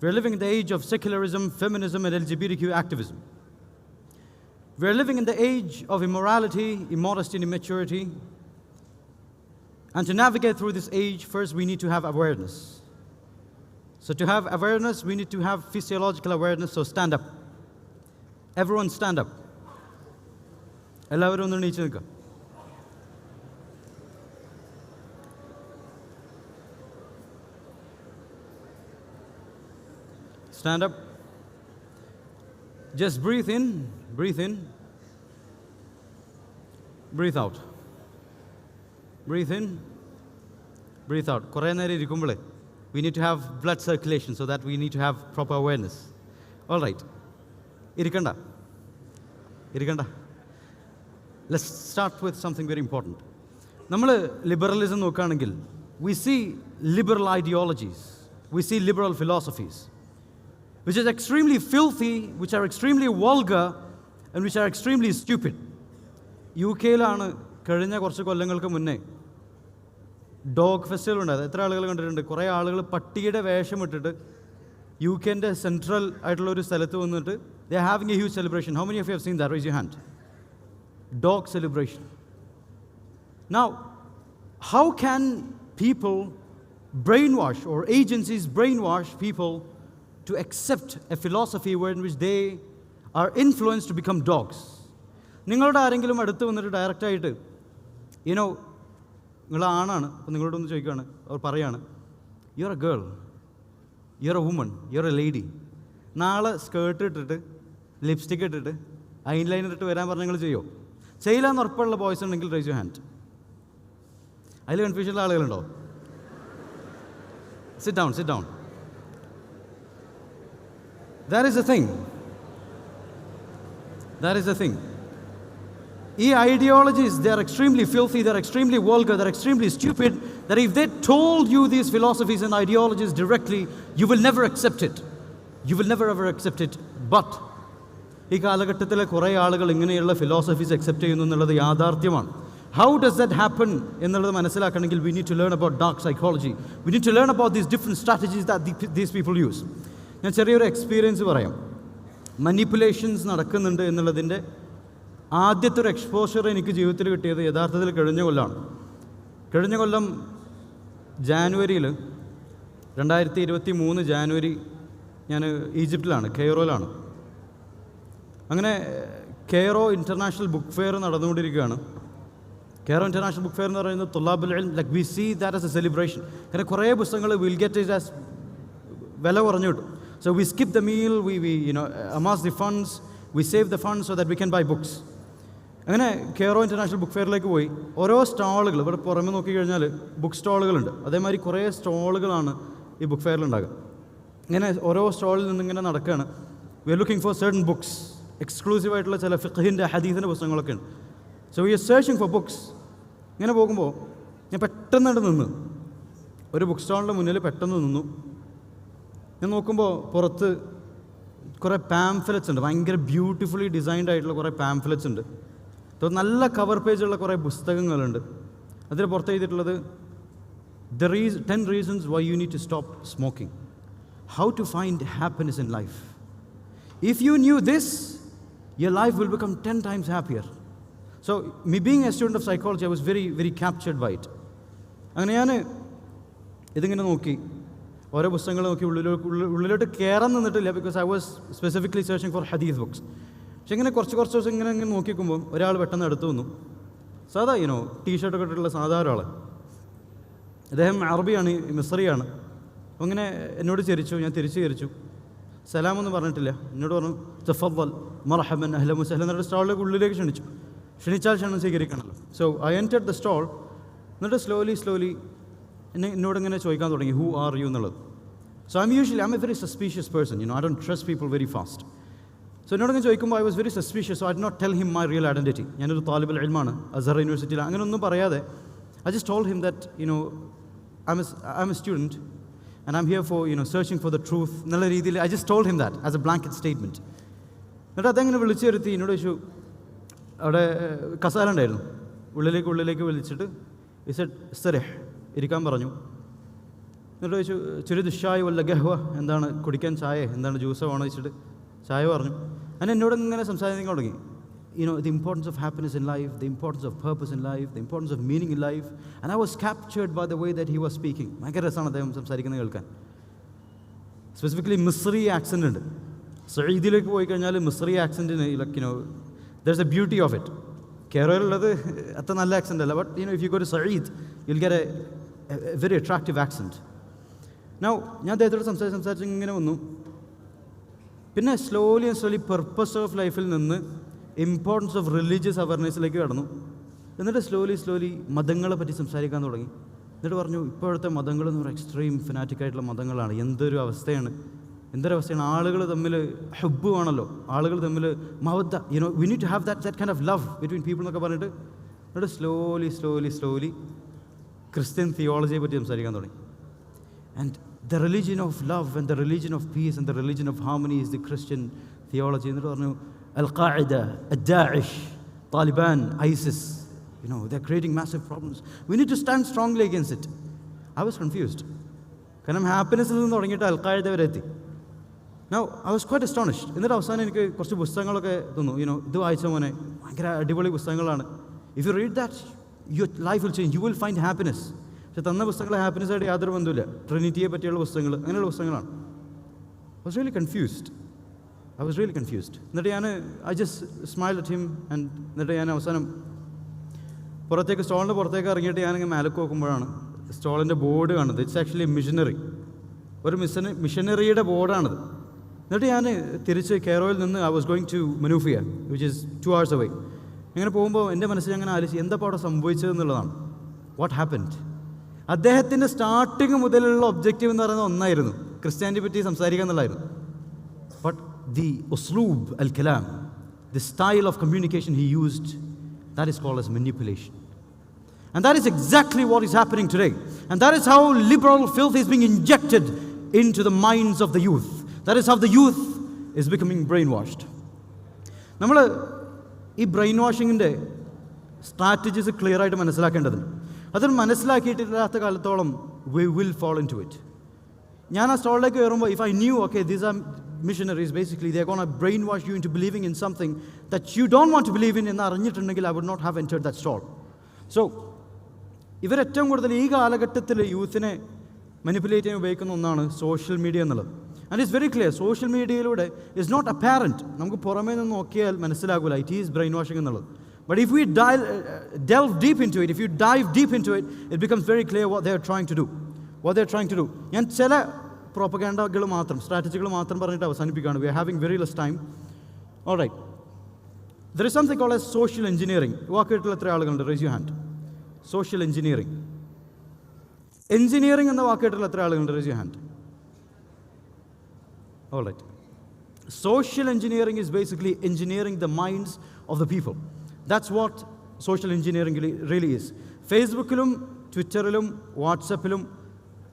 We're living in the age of secularism, feminism, and LGBTQ activism. We're living in the age of immorality, immodesty, and immaturity. And to navigate through this age, first we need to have awareness. So to have awareness, we need to have physiological awareness. So stand up. Everyone stand up. എല്ലാവരും ഒന്ന് എണീച്ച് നിൽക്കുക. Stand up. Just breathe in, breathe in, breathe out. Breathe in, breathe out. കുറേ നേരം ഇരിക്കുമ്പോഴേ we need to have blood circulation, so that we need to have proper awareness. All right. ഇരിക്കണ്ട. Let's start with something very important. നമ്മൾ liberalism നോക്കുകയാണെങ്കിൽ we see liberal ideologies, we see liberal philosophies, which is extremely filthy, which are extremely vulgar, and which are extremely stupid. യുകെയിലാണ് കഴിഞ്ഞ കുറച്ച് കൊല്ലങ്ങൾക്ക് മുന്നേ dog festival ഉണ്ടായത്. എത്ര ആളുകൾ കണ്ടിട്ടുണ്ട്? കുറേ ആളുകൾ പട്ടിയുടെ വേഷമിട്ടിട്ട് യുകെൻ്റെ സെൻട്രൽ ആയിട്ടുള്ള ഒരു സ്ഥലത്ത് വന്നിട്ട് they are having a huge celebration. How many of you have seen that? Raise your hand. Dog celebration. Now, how can people brainwash, or agencies brainwash people to accept a philosophy in which they are influenced to become dogs? നിങ്ങളുടെ ആരെങ്കിലും അടുത്ത് വന്നിട്ട് ഡയറക്റ്റായിട്ട് നിങ്ങൾ ആണാണ്, അപ്പോൾ നിങ്ങളോടൊന്ന് ചോദിക്കുകയാണ്, അവർ പറയാണ് you are A girl, you are A woman, you are A lady. നാളെ സ്കേർട്ട് ഇട്ടിട്ട് ലിപ്സ്റ്റിക് ഇട്ടിട്ട് ഐലൈനർ ഇട്ട് വരാൻ പറഞ്ഞാൽ നിങ്ങൾ ചെയ്യുമോ? ചെയ്യില്ല എന്ന് ഉറപ്പുള്ള ബോയ്സ് ഉണ്ടെങ്കിൽ റൈസ് യു ഹാൻഡ്. അതിൽ കൺഫ്യൂഷനുള്ള ആളുകളുണ്ടോ? Sit down, sit down. That is the thing. That is the thing. These ideologies, they are extremely filthy, they are extremely vulgar, they are extremely stupid, that if they told you these philosophies and ideologies directly, you will never accept it. You will never ever accept it. But ഈ കാലഘട്ടത്തിലെ കുറേ ആളുകൾ ഇങ്ങനെയുള്ള philosophies accept ചെയ്യുന്നു എന്നുള്ളത് യാഥാർത്ഥ്യമാണ്. How does that happen എന്നുള്ളത് മനസ്സിലാക്കണമെങ്കിൽ we need to learn about dark psychology. We need to learn about these different strategies that these people use. ഞാൻ ചെറിയൊരു എക്സ്പീരിയൻസ് പറയാം. മനിപ്പുലേഷൻസ് നടക്കുന്നുണ്ട് എന്നുള്ളതിൻ്റെ ആദ്യത്തെ ഒരു എക്സ്പോഷർ എനിക്ക് ജീവിതത്തിൽ കിട്ടിയത് യഥാർത്ഥത്തിൽ കഴിഞ്ഞ കൊല്ലമാണ്. കഴിഞ്ഞ കൊല്ലം ജാനുവരിയിൽ 2023 ജാനുവരി ഞാൻ ഈജിപ്തിലാണ്, കെയ്റോയിലാണ്. അങ്ങനെ കെയ്റോ ഇൻ്റർനാഷണൽ ബുക്ക് ഫെയർ നടന്നുകൊണ്ടിരിക്കുകയാണ്. കെയ്റോ ഇൻ്റർനാഷണൽ ബുക്ക് ഫെയർ എന്ന് പറയുന്നത് തുല്ലാബുൽ ഇൽം, like we see that as a celebration. കാരണം കുറേ പുസ്തകങ്ങൾ വിൽ ഗെറ്റ് ഇറ്റ് ആസ് വില കുറഞ്ഞു കിട്ടും. So we skip the meal, we amass the funds, we save the funds so that we can buy books. അങ്ങനെ കെയ്റോ ഇൻ്റർനാഷണൽ ബുക്ക് ഫെയറിലേക്ക് പോയി. ഓരോ സ്റ്റാളുകൾ, ഇവിടെ പുറമെ നോക്കിക്കഴിഞ്ഞാൽ ബുക്ക് സ്റ്റാളുകളുണ്ട്, അതേമാതിരി കുറേ സ്റ്റാളുകളാണ് ഈ ബുക്ക് ഫെയറിലുണ്ടാകുക. ഇങ്ങനെ ഓരോ സ്റ്റാളിൽ നിന്നിങ്ങനെ നടക്കുകയാണ്. We are looking for certain books, എക്സ്ക്ലൂസീവായിട്ടുള്ള ചില ഫിഖ്ഹിൻ്റെ ഹദീസിൻ്റെ പുസ്തകങ്ങളൊക്കെ ഉണ്ട്. So we are searching for books. ഇങ്ങനെ പോകുമ്പോൾ ഞാൻ പെട്ടെന്ന് നിന്ന് ഒരു ബുക്ക് സ്റ്റാളിൻ്റെ മുന്നിൽ പെട്ടെന്ന് നിന്നു. ഞാൻ നോക്കുമ്പോൾ പുറത്ത് കുറേ പാംഫ്ലെറ്റ്സ് ഉണ്ട്, ഭയങ്കര ബ്യൂട്ടിഫുള്ളി ഡിസൈൻഡ് ആയിട്ടുള്ള കുറേ പാംഫ്ലെറ്റ്സ് ഉണ്ട്. നല്ല കവർ പേജുള്ള കുറേ പുസ്തകങ്ങളുണ്ട്. അതിൽ പുറത്ത് എഴുതിയിട്ടുള്ളത് 10 reasons why you need to stop smoking, how to find happiness in life. If you knew this, your life will become 10 times happier. So me being a student of psychology, I was very, very captured by it. അങ്ങനെ ഞാൻ ഇതിങ്ങനെ നോക്കി, ഓരോ പുസ്തകങ്ങൾ നോക്കി, ഉള്ളിലോട്ട് കയറാൻ നിന്നിട്ടില്ല, because I was specifically searching for ഹദീസ് ബുക്സ്. പക്ഷെ ഇങ്ങനെ കുറച്ച് ദിവസം ഇങ്ങനെ നോക്കിക്കുമ്പോൾ ഒരാൾ പെട്ടെന്ന് അടുത്ത് വന്നു. സാധാ ടീഷർട്ടൊക്കെ ഇട്ടിട്ടുള്ള സാധാ ഒരാൾ. അദ്ദേഹം അറബിയാണ്, മിസ്രിയാണ്. അപ്പോൾ ഇങ്ങനെ എന്നോട് ചിരിച്ചു, ഞാൻ തിരിച്ചു ചിരിച്ചു. സലാമൊന്നും പറഞ്ഞിട്ടില്ല. എന്നോട് പറഞ്ഞു തഫദ്ദൽ മർഹബൻ അഹ്ലൻ വസഹ്ലൻ എന്നിട്ട് സ്റ്റാളിലേക്ക് ഉള്ളിലേക്ക് ക്ഷണിച്ചാൽ ക്ഷണം സ്വീകരിക്കണമല്ലോ. So I entered the stall. എന്നിട്ട് സ്ലോലി എന്നോടിങ്ങനെ ചോദിക്കാൻ തുടങ്ങി ഹൂ ആർ യു എന്നുള്ളത്. So I am a very suspicious person, I don't trust people very fast. So എന്നോടിങ്ങനെ ചോദിക്കുമ്പോൾ I was very suspicious. So I did not tell him my real identity. ഞാനൊരു താലിബുൽ ഇൽമാണ്, അസ്ഹർ യൂണിവേഴ്സിറ്റിയിൽ, അങ്ങനെയൊന്നും പറയാതെ I just told him that I'm a student and I'm here for searching for the truth എന്നുള്ള രീതിയിൽ I just told him that as a blanket statement. എന്നിട്ട് അതെങ്ങനെ വിളിച്ചു വരുത്തി എന്നോട് ചോദിച്ചു, അവിടെ കസാല ഉണ്ടായിരുന്നു, ഉള്ളിലേക്ക് വിളിച്ചിട്ട് ഇസഡ് ഇരിക്കാൻ പറഞ്ഞു. എന്നിട്ട് ചോദിച്ചു ചുരിദ് ഷായ് വല്ല ഗഹ്വ, എന്താണ് കുടിക്കാൻ ചായ, എന്താണ് ജ്യൂസോ ആണോ വെച്ചിട്ട് ചായ പറഞ്ഞു. അങ്ങനെ എന്നോട് ഇങ്ങനെ സംസാരിക്കാൻ തുടങ്ങി. The importance of happiness in life, the importance of purpose in life, the importance of meaning in life. And I was captured by the way that he was speaking. ഭയങ്കര രസമാണ് അദ്ദേഹം സംസാരിക്കുന്നത് കേൾക്കാൻ. സ്പെസിഫിക്കലി മിസ്രി ആക്സെൻ്റ് ഉണ്ട്. സഈദിലേക്ക് പോയി കഴിഞ്ഞാൽ Misri ആക്സെൻറ്റിന് there's a beauty of it. കേരളയിലുള്ളത് അത്ര നല്ല ആക്സെൻ്റ് അല്ല, but if you go to Saeed, you'll get a very attractive accent. Now ഞാൻ അദ്ദേഹത്തോട് സംസാരിച്ച് ഇങ്ങനെ വന്നു. പിന്നെ സ്ലോലി പർപ്പസ് ഓഫ് ലൈഫിൽ നിന്ന് ഇമ്പോർട്ടൻസ് ഓഫ് റിലീജിയസ് അവയർനെസ്സിലേക്ക് കടന്നു. എന്നിട്ട് സ്ലോലി മതങ്ങളെ പറ്റി സംസാരിക്കാൻ തുടങ്ങി. എന്നിട്ട് പറഞ്ഞു ഇപ്പോഴത്തെ മതങ്ങൾ എന്ന് പറയുന്നത് എക്സ്ട്രീം ഫിനാറ്റിക്കായിട്ടുള്ള മതങ്ങളാണ്. എന്തൊരവസ്ഥയാണ്. ആളുകൾ തമ്മിൽ ഹുബ്ബ് ആണല്ലോ, ആളുകൾ തമ്മിൽ മവദ്ദ, we need to have that kind of love between people എന്നൊക്കെ പറഞ്ഞിട്ട് എന്നിട്ട് സ്ലോലി ക്രിസ്ത്യൻ തിയോളജിയെ പറ്റി സംസാരിക്കാൻ തുടങ്ങി. And the religion of love and the religion of peace and the religion of harmony is the Christian theology. എന്നിട്ട് പറഞ്ഞു Al-Qaeda, Daesh, Taliban, ISIS, they're creating massive problems. We need to stand strongly against it. I was confused. കാരണം ഹാപ്പിനെസ്സിൽ നിന്ന് തുടങ്ങിയിട്ട് Al-Qaeda വരെ എത്തി. Now I was quite astonished. എന്നിട്ട് അവസാനം എനിക്ക് കുറച്ച് പുസ്തകങ്ങളൊക്കെ തന്നു. ഇത് വായിച്ച മോനെ ഭയങ്കര അടിപൊളി പുസ്തകങ്ങളാണ്. If you read that, your life will change. You will find happiness. പക്ഷെ തന്ന പുസ്തകങ്ങൾ ഹാപ്പിനെസ്സായിട്ട് യാതൊരു ബന്ധമില്ല. ട്രിനിറ്റിയെ പറ്റിയുള്ള പുസ്തകങ്ങൾ, അങ്ങനെയുള്ള പുസ്തകങ്ങളാണ്. I was really confused. എന്നിട്ട് I just smiled at him. And എന്നിട്ട് ഞാൻ അവസാനം സ്റ്റോളിൻ്റെ പുറത്തേക്ക് ഇറങ്ങിയിട്ട് ഞാനിങ്ങനെ മേലേക്ക് നോക്കുമ്പോഴാണ് സ്റ്റോളിൻ്റെ ബോർഡ് കാണുന്നത്. ഇറ്റ്സ് ആക്ച്വലി മിഷനറി, ഒരു മിഷനറിയുടെ ബോർഡാണിത്. എന്നിട്ട് ഞാൻ തിരിച്ച് കെയ്റോയിൽ നിന്ന് I was going to Manufia, which is 2 hours away. ഇങ്ങനെ പോകുമ്പോൾ എൻ്റെ മനസ്സിൽ അങ്ങനെ ആലോചിച്ച് എന്താ അവിടെ സംഭവിച്ചതെന്നുള്ളതാണ്. What happened? അദ്ദേഹത്തിൻ്റെ സ്റ്റാർട്ടിങ് മുതലുള്ള ഒബ്ജക്റ്റീവ് എന്ന് പറയുന്നത് ഒന്നായിരുന്നു, ക്രിസ്ത്യാനിറ്റി പറ്റി സംസാരിക്കുക എന്നുള്ളതായിരുന്നു. But the usloob al-kalam, the style of communication he used, that is called as manipulation. And that is exactly what is happening today. And that is how liberal filth is being injected into the minds of the youth. That is how the youth is becoming brainwashed. നമ്മൾ ഈ brain വാഷിങ്ങിൻ്റെ strategies clear ആയിട്ട് മനസ്സിലാക്കേണ്ടതുണ്ട്. അത് മനസ്സിലാക്കിയിട്ടില്ലാത്ത കാലത്തോളം we will fall into it. ഞാൻ ആ സ്റ്റോളിലേക്ക് കയറുമ്പോൾ if I knew, okay, these are missionaries, basically they're going to brainwash you into believing in something that you don't want to believe in എന്ന് അറിഞ്ഞിട്ടുണ്ടെങ്കിൽ I would not have entered that stall. So ഇവരേറ്റവും കൂടുതൽ ഈ കാലഘട്ടത്തിൽ യൂത്തിനെ manipulate ചെയ്യാൻ ഉപയോഗിക്കുന്ന ഒന്നാണ് social media എന്നുള്ളത്. And it's very clear, social മീഡിയയിലൂടെ is not apparent, നമുക്ക് പുറമേ നിന്ന് നോക്കിയാൽ മനസ്സിലാകില്ല ഇറ്റ് ഈസ് ബ്രെയിൻ വാഷിംഗ് എന്നുള്ളത്. But if we delve deep into it, if you dive deep into it, it becomes very clear what they are trying to do. ഞാൻ ചില പ്രോപ്പഗാൻഡകൾ മാത്രം, സ്ട്രാറ്റജികൾ മാത്രം പറഞ്ഞിട്ട് അവസാനിപ്പിക്കുകയാണ്. We are having very less time. All right. There is something called as social engineering. വാക്കേട്ടുള്ള എത്ര ആളുകളുണ്ട്? Raise your hand. Social engineering. Engineering എന്ന വാക്കേട്ടുള്ള എത്ര ആളുകളുണ്ട്? Raise your hand. All right. Social engineering is basically engineering the minds of the people. That's what social engineering really is. ഫേസ്ബുക്കിലും ട്വിറ്ററിലും വാട്സപ്പിലും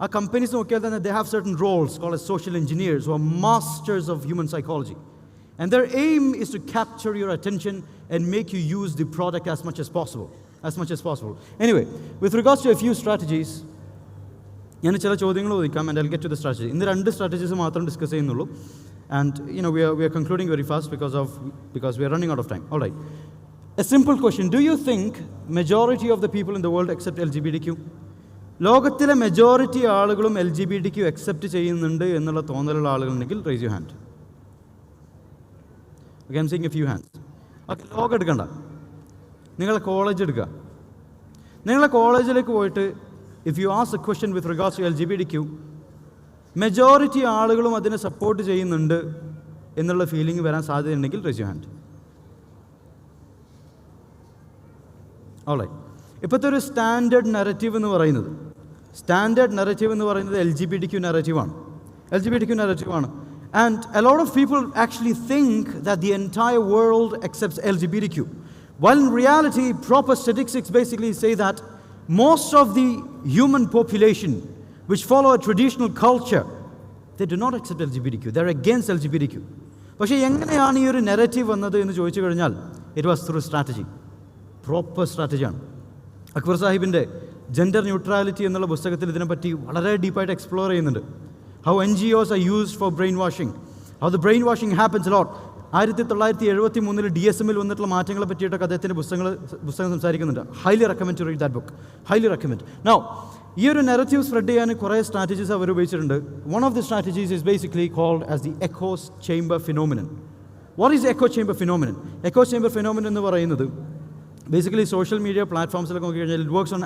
ആ companies നോക്കിയാൽ തന്നെ they have certain roles called as social engineers who are masters of human psychology. And their aim is to capture your attention and make you use the product as much as possible. Anyway, with regards to a few strategies, ഞാൻ ചില ചോദ്യങ്ങൾ ചോദിക്കാം and I'll get to the strategy. ഇന്ന് 2 strategies മാത്രം discuss ചെയ്യുന്നുള്ളൂ. And we are concluding very fast because we are running out of time. All right. A simple question. Do you think majority of the people in the world accept LGBTQ? ലോകത്തിലെ majority ആളുകളും LGBTQ accept ചെയ്യുന്നുണ്ട് എന്നുള്ള തോന്നലുള്ള ആളുകളുണ്ടെങ്കിൽ raise you hand. Okay, I am seeing a few hands. Okay, ലോകം എടുക്കണ്ട, നിങ്ങളെ college എടുക്കുക. നിങ്ങളെ കോളേജിലേക്ക് പോയിട്ട് if you ask a question with regards to LGBTQ, majority ആളുകളും അതിനെ സപ്പോർട്ട് ചെയ്യുന്നുണ്ട് എന്നുള്ള ഫീലിംഗ് വരാൻ സാധ്യതയുണ്ടെങ്കിൽ റേസ് യു ഹാൻഡ്. ഓൾറൈറ്റ്. ഇപ്പോഴത്തെ ഒരു സ്റ്റാൻഡേർഡ് നറേറ്റീവ് എന്ന് പറയുന്നത് LGBTQ നറേറ്റീവാണ്. And a lot of people actually think that the entire world accepts LGBTQ. While in reality, proper statistics basically say that most of the human population which follow a traditional culture, they do not accept LGBTQ. They're against LGBTQ. പക്ഷേ എങ്ങനെയാണ് ഈ ഒരു narrative വന്നത് എന്ന് ചോദിച്ചു കഴിഞ്ഞാൽ it was through strategy. Proper സ്ട്രാറ്റജിയാണ്. അക്ബർ സാഹിബിൻ്റെ ജെൻഡർ ന്യൂട്രാലിറ്റി എന്നുള്ള പുസ്തകത്തിൽ ഇതിനെപ്പറ്റി വളരെ ഡീപ്പായിട്ട് എക്സ്പ്ലോർ ചെയ്യുന്നുണ്ട്. How NGOs are used for brainwashing, how the brainwashing happens a lot. 1973 DSM-ൽ വന്നിട്ടുള്ള മാറ്റങ്ങളെ പറ്റിയിട്ടൊക്കെ അദ്ദേഹത്തിൻ്റെ പുസ്തകം സംസാരിക്കുന്നുണ്ട്. Highly recommend to read that book, highly recommend. Now ഈ ഒരു നെറേറ്റീവ് സ്പ്രെഡ് ചെയ്യാൻ കുറേ സ്ട്രാറ്റജീസ് അവർ ഉപയോഗിച്ചിട്ടുണ്ട്. One of the strategies is basically called as the echo chamber phenomenon. What is echo chamber phenomenon? Echo chamber phenomenon എന്ന് പറയുന്നത് basically social media പ്ലാറ്റ്ഫോംസിലൊക്കെ നോക്കിക്കഴിഞ്ഞാൽ it works on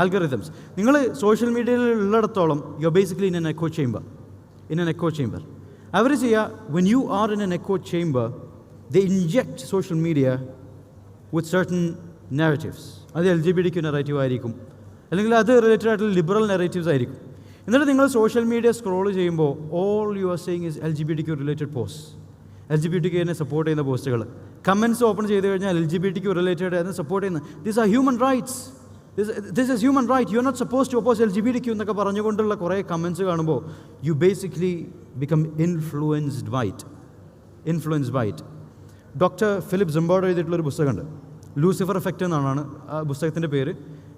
ആൽഗറിതംസ്. നിങ്ങൾ സോഷ്യൽ മീഡിയയിൽ ഉള്ളിടത്തോളം you are basically in an echo chamber. അവർ ചെയ്യുക, when you are in an echo chamber they inject social media with certain narratives. അത് LGBTQ narrative ആയിരിക്കും, അല്ലെങ്കിൽ അത് റിലേറ്റഡ് ആയിട്ടുള്ള ലിബറൽ നെറേറ്റീവ്സ് ആയിരിക്കും. എന്നിട്ട് നിങ്ങൾ സോഷ്യൽ മീഡിയ സ്ക്രോൾ ചെയ്യുമ്പോൾ all you are seeing is LGBTQ related post, LGBTQനെ സപ്പോർട്ട് ചെയ്യുന്ന പോസ്റ്റുകൾ. കമൻറ്റ്സ് ഓപ്പൺ ചെയ്ത് കഴിഞ്ഞാൽ LGBTQ റിലേറ്റഡ് എന്ന് സപ്പോർട്ട് ചെയ്യുന്ന these are human rights, this is human right, you are not suppose to oppose LGBTQ എന്നൊക്കെ പറഞ്ഞുകൊണ്ടുള്ള കുറേ കമൻറ്റ്സ് കാണുമ്പോൾ you basically become influenced by it. Doctor Philip Zimbardo എഴുതിയിട്ടുള്ളൊരു പുസ്തകമുണ്ട്, ലൂസിഫർ എഫക്റ്റ് എന്നാണ് ആ പുസ്തകത്തിൻ്റെ പേര്.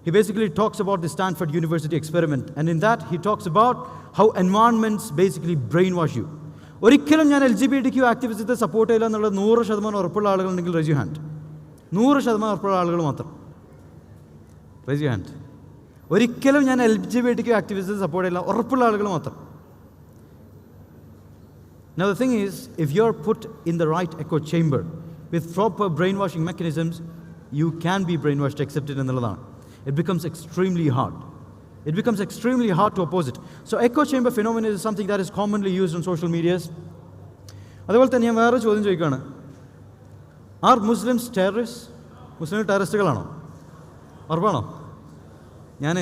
He basically talks about the Stanford University experiment, and in that he talks about how environments basically brainwash you. ഒരിക്കലും ഞാൻ LGBTQ ആക്ടിവിസത്തെ support ചെയ്യില്ല എന്നുള്ളത് 100% ഉറപ്പുള്ള ആളുകളുണ്ടെങ്കിൽ റേസ് യു ഹാൻഡ്. 100% ഉറപ്പുള്ള ആളുകൾ മാത്രം റേസ് യു ഹാൻഡ്. ഒരിക്കലും ഞാൻ LGBTQ ആക്ടിവിസത്തെ സപ്പോർട്ട് ചെയ്യില്ല ഉറപ്പുള്ള ആളുകൾ മാത്രം. Now the thing is, if you're put in the right echo chamber with proper brainwashing mechanisms, you can be brainwashed, accepted എന്നുള്ളതാണ്. It becomes extremely hard. It becomes extremely hard to oppose it. So echo chamber phenomenon is something that is commonly used on social medias. അതുപോലെ തന്നെ ഞാൻ വേറെ ചോദ്യം ചോദിക്കുകയാണ്, R Muslims terrorist? മുസ്ലിം ടെററിസ്റ്റുകളാണോ? ഉറപ്പാണോ? ഞാൻ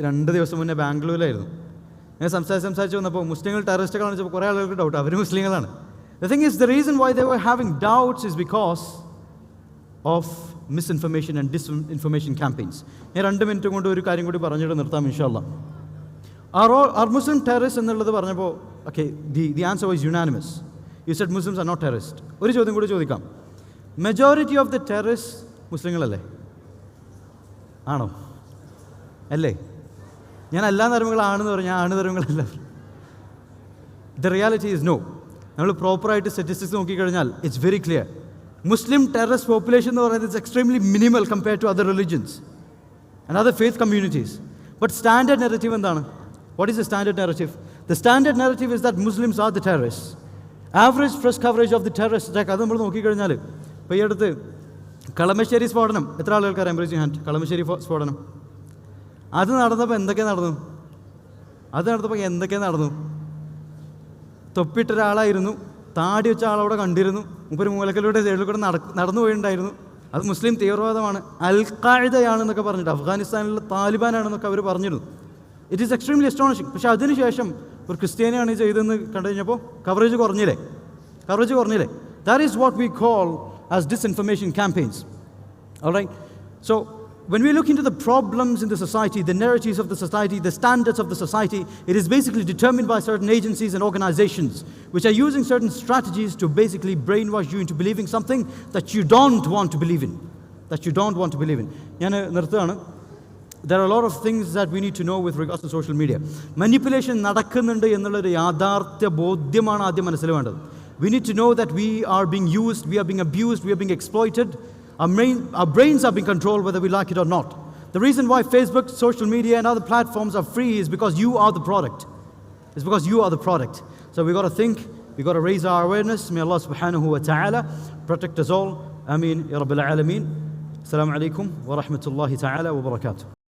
2 ദിവസം മുന്നേ ബാംഗ്ലൂരിലായിരുന്നു. ഞാൻ സംസാരിച്ച് വന്നപ്പോൾ മുസ്ലിങ്ങൾ ടെററിസ്റ്റുകളാണെന്ന് വെച്ചപ്പോൾ കുറേ ആളുകൾക്ക് ഡൗട്ട്, അവർ മുസ്ലിങ്ങളാണ്. The thing is, the reason why they were having doubts is because of misinformation and disinformation campaigns. ഞാൻ 2 മിനിറ്റ് കൊണ്ട് ഒരു കാര്യം കൂടി പറഞ്ഞിട്ട് നിർത്താം ഇൻഷാ അല്ലാ. Are Muslim terrorists എന്നുള്ളത് പറഞ്ഞപ്പോൾ okay, the answer was unanimous. You said Muslims are not terrorists. ഒരു ചോദ്യം കൂടി ചോദിക്കാം, മെജോറിറ്റി ഓഫ് ദ ടെററിസ്റ്റ് മുസ്ലിങ്ങളല്ലേ? ആണോ? അല്ലേ? ഞാൻ എല്ലാ ധർമ്മങ്ങളാണെന്ന് പറഞ്ഞാൽ ധർമ്മങ്ങളല്ല. The reality is no. നമ്മൾ പ്രോപ്പറായിട്ട് സ്റ്റാറ്റിസ്റ്റിക്സ് നോക്കിക്കഴിഞ്ഞാൽ it's very clear. Muslim terrorist population എന്ന് പറയുന്നത് is extremely minimal compared to other religions and other faith communities. But standard narrative എന്താണ്? What is the standard narrative? The standard narrative is that Muslims are the terrorists. Average press coverage of the terrorist attack അത് നമ്മൾ നോക്കിക്കഴിഞ്ഞാൽ, ഇപ്പോൾ ഈ അടുത്ത് കളമശ്ശേരി സ്ഫോടനം, എത്ര ആളുകൾക്ക് അറിയാം? Raise your hand. കളമശ്ശേരി സ്ഫോടനം അത് നടന്നപ്പോൾ എന്തൊക്കെ നടന്നു? തൊപ്പിട്ട ഒരാളായിരുന്നു, താടി വെച്ച ആളവിടെ കണ്ടിരുന്നു, മുപ്പൊരു മൂലക്കലൂടെ സൈഡിൽ കൂടെ നടന്നു പോയിട്ടുണ്ടായിരുന്നു. അത് മുസ്ലിം തീവ്രവാദമാണ്, അൽ-ഖാഇദയാണെന്നൊക്കെ പറഞ്ഞിട്ട്, അഫ്ഗാനിസ്ഥാനിലെ താലിബാനാണെന്നൊക്കെ അവർ പറഞ്ഞിരുന്നു. It is extremely astonishing. പക്ഷേ അതിനുശേഷം ഒരു ക്രിസ്ത്യാനിയാണ് ചെയ്തതെന്ന് കണ്ടു കഴിഞ്ഞപ്പോൾ coverage കുറഞ്ഞില്ലേ? That is what we call as disinformation campaigns. All right? So when we look into the problems in the society, the narratives of the society, the standards of the society, it is basically determined by certain agencies and organizations which are using certain strategies to basically brainwash you into believing something that you don't want to believe in. ഞാൻ നിർത്തുകയാണ്. There are a lot of things that we need to know with regards to social media. Manipulation നടക്കുന്നുണ്ട് എന്നുള്ളൊരു യാഥാർത്ഥ്യ ബോധ്യമാണ് ആദ്യം മനസ്സിൽ വേണ്ടത്. We need to know that we are being used, we are being abused, we are being exploited. Our brains are being controlled whether we like it or not. The reason why Facebook, social media and other platforms are free is because you are the product. So we got to think, we got to raise our awareness. May Allah subhanahu wa ta'ala protect us all. Ameen ya rabbil alameen. Assalamu alaikum wa rahmatullahi ta'ala wa barakatuh.